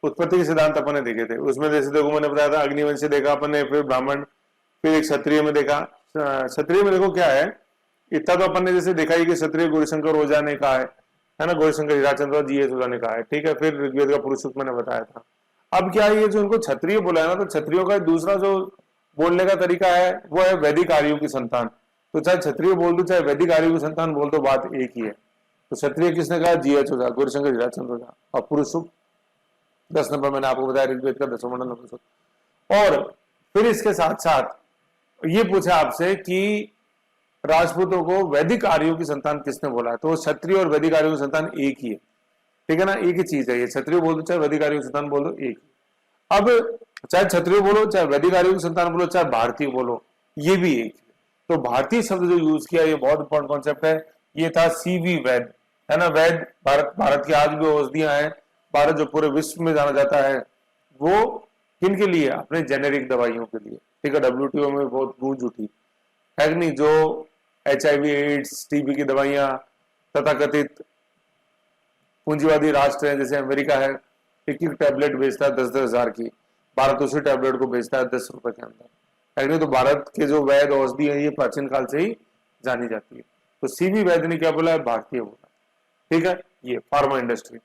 उत्पत्ति के सिद्धांत अपन ने देखे थे, उसमें जैसे देखो मैंने बताया था अग्निवंशी देखा अपन ने, फिर ब्राह्मण, फिर एक क्षत्रिय में देखा। क्षत्रिय में देखो क्या है, इतना तो अपन ने जैसे देखा ही कि क्षत्रिय गौरीशंकर ओझा ने कहा है ना, गौरीशंकर हीराचंद्र जी एस ओझा ने कहा है, ठीक है। फिर ऋग्वेद का पुरुष सूक्त मैंने बताया था। अब क्या है, ये जो उनको क्षत्रिय बोला है ना, तो क्षत्रियों का दूसरा जो बोलने का तरीका है वो है वैदिक आर्यों की संतान। तो चाहे क्षत्रिय बोल दो चाहे वैदिक आर्यों की संतान बोल दो, बात एक ही है। तो क्षत्रिय किसने कहा, जीएच ओझा, गौरीशंकर हीराचंद्र ओझा। और पुरुष सूक्त 10 नंबर मैंने आपको बताया, ऋग्वेद का 10वां मंडल नंबर सूक्त। और फिर इसके साथ साथ ये पूछा आपसे कि राजपूतों को वैदिक आर्यों की संतान किसने बोला है, तो क्षत्रिय और वैदिक आर्यों की संतान एक ही है, ठीक है ना, एक ही चीज है ये। क्षत्रिय बोल दो चाहे वैदिक आर्यों की संतान बोल दो, एक। अब चाहे क्षत्रिय बोलो चाहे वैदिक आर्यों की संतान बोलो चाहे भारतीय बोलो, ये भी एक है। तो भारतीय शब्द जो यूज किया ये बहुत इंपॉर्टेंट कॉन्सेप्ट है। ये था सीवी वैद, है ना। वैद भारत की आज भी औषधियां हैं। भारत जो पूरे विश्व में जाना जाता है वो किन के लिए, अपने जेनेरिक दवाइयों के लिए, ठीक है। डब्ल्यूटीओ में बहुत गूंज उठी है कि नहीं, जो HIV एड्स टीबी की दवाइयां, तथाकथित पूंजीवादी राष्ट्र है जैसे अमेरिका है, एक एक टैबलेट बेचता है 10-10 हजार की, भारत उसी टैबलेट को बेचता है 10 रुपए के अंदर, है नहीं। तो भारत के जो वैद औषधि है ये प्राचीन काल से ही जानी जाती है। तो सीवी वैद ने क्या बोला है, भारतीय बोला, ठीक है। ये फार्मा इंडस्ट्री,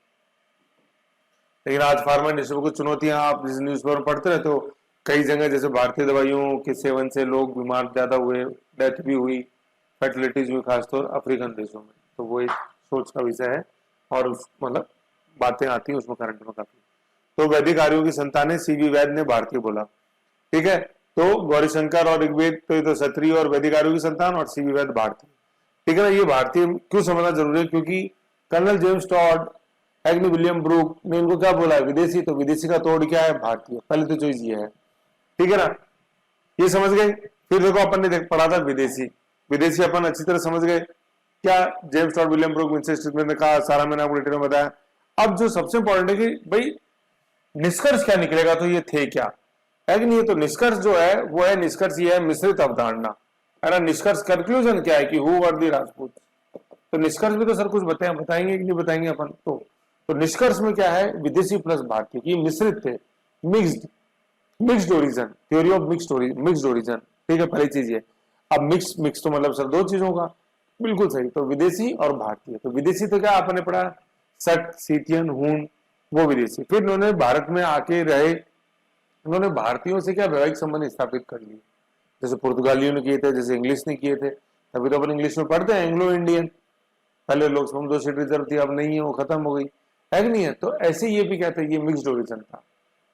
लेकिन आज फार्मा इंडस्ट्री को कुछ चुनौतियां आप जिस न्यूज़पेपर में पढ़ते रहते हो, कई जगह जैसे भारतीय दवाइयों के सेवन से लोग बीमार ज्यादा हुए, डेथ भी हुई, फर्टिलिटीज हुई, खासतौर अफ्रीकन देशों में। तो वो एक सोच का विषय है और मतलब बातें आती हैं उसमें करंट में काफी। तो वैदिक आर्यों की संतान है, सीवी वैद ने भारतीय बोला, ठीक है। तो गौरीशंकर और ऋग्वेद तो ये तो क्षत्रिय और वैदिक आर्यों की संतान, और सीवी वैद भारतीय, ठीक है ना। ये भारतीय क्यों समझना जरूरी है, क्योंकि colonel James Tod, एग्नी William Brooke ने इनको क्या बोला है, विदेशी। तो विदेशी का तोड़ क्या है, भारतीय। पहले तो चीज ये है, ठीक है ना, ये समझ गए। फिर देखो अपन ने पढ़ा था विदेशी, विदेशी अपन अच्छी तरह समझ गए क्या, James Tod, William Brooke, Vincent Smith ने कहा, सारा मैंने आपको डिटेल में बताया। अब जो सबसे इंपॉर्टेंट है कि भाई निष्कर्ष क्या निकलेगा, तो ये थे क्या है कि नहीं। तो निष्कर्ष जो है वो है, निष्कर्ष ये है मिश्रित अवधारणा, है ना। निष्कर्ष कंक्लूजन क्या है कि हु वर द राजपूत। तो निष्कर्ष में तो सर कुछ बताएंगे कि नहीं बताएंगे अपन। तो निष्कर्ष में क्या है, विदेशी प्लस भारतीय की मिश्रित थे, mixed origin, theory of mixed origin, ठीक है। पहली चीज ये। अब मिक्स तो मतलब सर दो चीजों का, बिल्कुल सही। तो विदेशी और भारतीय। तो विदेशी तो क्या आपने पढ़ा, सट, सीथियन, हून, वो विदेशी। फिर उन्होंने भारत में आके रहे, उन्होंने भारतीयों से क्या वैवाहिक संबंध स्थापित कर लिए, जैसे पुर्तगालियों ने किए थे, जैसे इंग्लिश ने किए थे। अभी तो अपन इंग्लिश में पढ़ते हैं एंग्लो इंडियन, पहले लोग समुद्र सीट रिजर्व थी, अब नहीं है, वो खत्म हो गई, है कि नहीं है। तो ऐसे ये भी कहते हैं ये मिक्स्ड ओरिजिन था।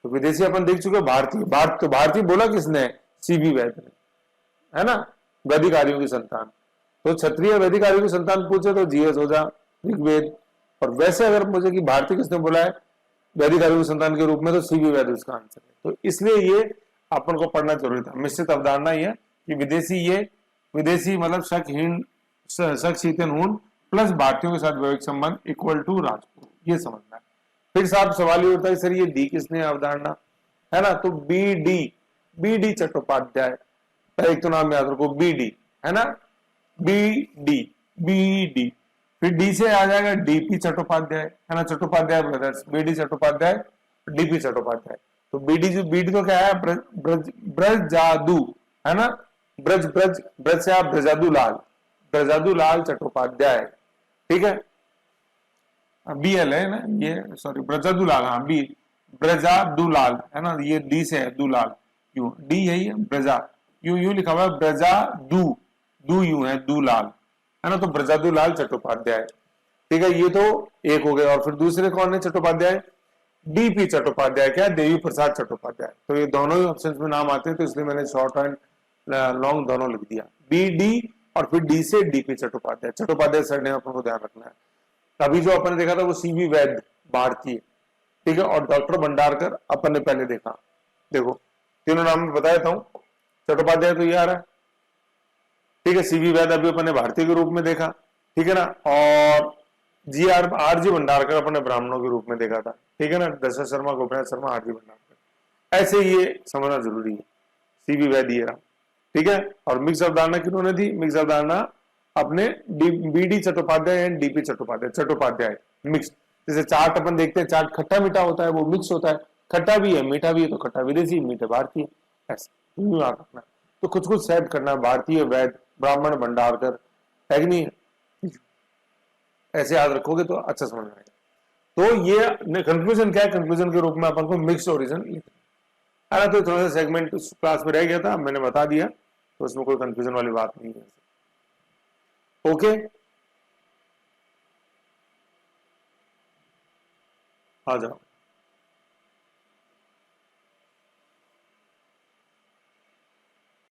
तो विदेशी अपन देख चुके, भारतीय। तो भारतीय बोला किसने, सीवी वैद ने, है ना, वैदिक आर्यों की संतान। तो क्षत्रिय वैदिक आर्यों की संतान पूछे तो जीएस ओझा, ऋग्वेद। और वैसे अगर मुझे कि भारतीय किसने बोला है वैदिक आर्यों की संतान के रूप में, तो सीवी वैद उसका आंसर है। तो इसलिए ये अपन को पढ़ना जरूरी था। मिश्रित अवधारणा ये कि विदेशी मतलब शक, शीतन, हून प्लस भारतीयों के साथ वैवाहिक संबंध इक्वल टू राजपूत, ये समझना है। फिर साहब सवाल ये उठता है सर ये डी किसने अवधारणा, है ना। तो बी डी चट्टोपाध्याय, एक तो नाम याद रखो, बी डी, है ना, बी डी। फिर डी से आ जाएगा डीपी चट्टोपाध्याय, है ना, Chattopadhyay brothers, B D Chattopadhyay, DP Chattopadhyay. तो बीडी तो क्या है, ब्रज जादू, है ना, ब्रज से आप ब्रजादू लाल चट्टोपाध्याय, ठीक है। BL है ना ये, सॉरी ब्रजादुलाल, हाँ बी, ब्रजादुलाल, है ना, ये डी से है, दुलाल, यू डी है, ये ब्रजा, यू लिखा हुआ है, ब्रजा दू यू है, दुलाल, है ना। तो ब्रजादुलाल चट्टोपाध्याय, ठीक है। ये तो एक हो गया। और फिर दूसरे कौन है चट्टोपाध्याय, डीपी चट्टोपाध्याय, क्या, देवी प्रसाद चट्टोपाध्याय। तो ये दोनों ही ऑप्शन में नाम आते हैं, तो इसलिए मैंने शॉर्ट एंड लॉन्ग दोनों लिख दिया, बी डी और फिर डी से डीपी चट्टोपाध्याय सर ने अपन को ध्यान रखना है। अभी जो अपन ने देखा था वो सीवी वैद भारतीय, ठीक है। और डॉक्टर भंडारकर अपन ने पहले देखा। देखो तीनों नाम बताया था, चट्टोपाध्याय तो ये आ रहा है, ठीक है। सीवी वैद अभी अपन ने भारतीय के रूप में देखा, ठीक है ना। और आरजी भंडारकर अपन ने ब्राह्मणों के रूप में देखा था, ठीक है ना। दशरथ शर्मा, गोपीनाथ शर्मा, आरजी भंडारकर, ऐसे ये समझना जरूरी है। सीवी वैद ये रहा, ठीक है। और मिक्स अवधारणा किन्होंने दी, मिक्स अवधारणा अपने B D Chattopadhyay and DP Chattopadhyay mix. जैसे चाट अपन देखते हैं, चाट खट्टा मीठा होता है, वो मिक्स होता है, खट्टा भी है मीठा भी है, तो खट्टा विदेशी, मीठा भारतीय, ऐसा याद रखना। तो कुछ कुछ सेट करना, भारतीय, वैद, ब्राह्मण, भंडारकर, अग्नि, ऐसे याद रखोगे तो अच्छा समझ में आएगा। तो ये कंक्लूजन क्या है, कंक्लूजन के रूप में अपन को मिक्स ओरिजिन लिखना है। तो थोड़ा सा सेगमेंट क्लास में रह गया था, मैंने बता दिया, तो उसमें कोई कंफ्यूजन वाली बात नहीं है। ओके, आ जाओ।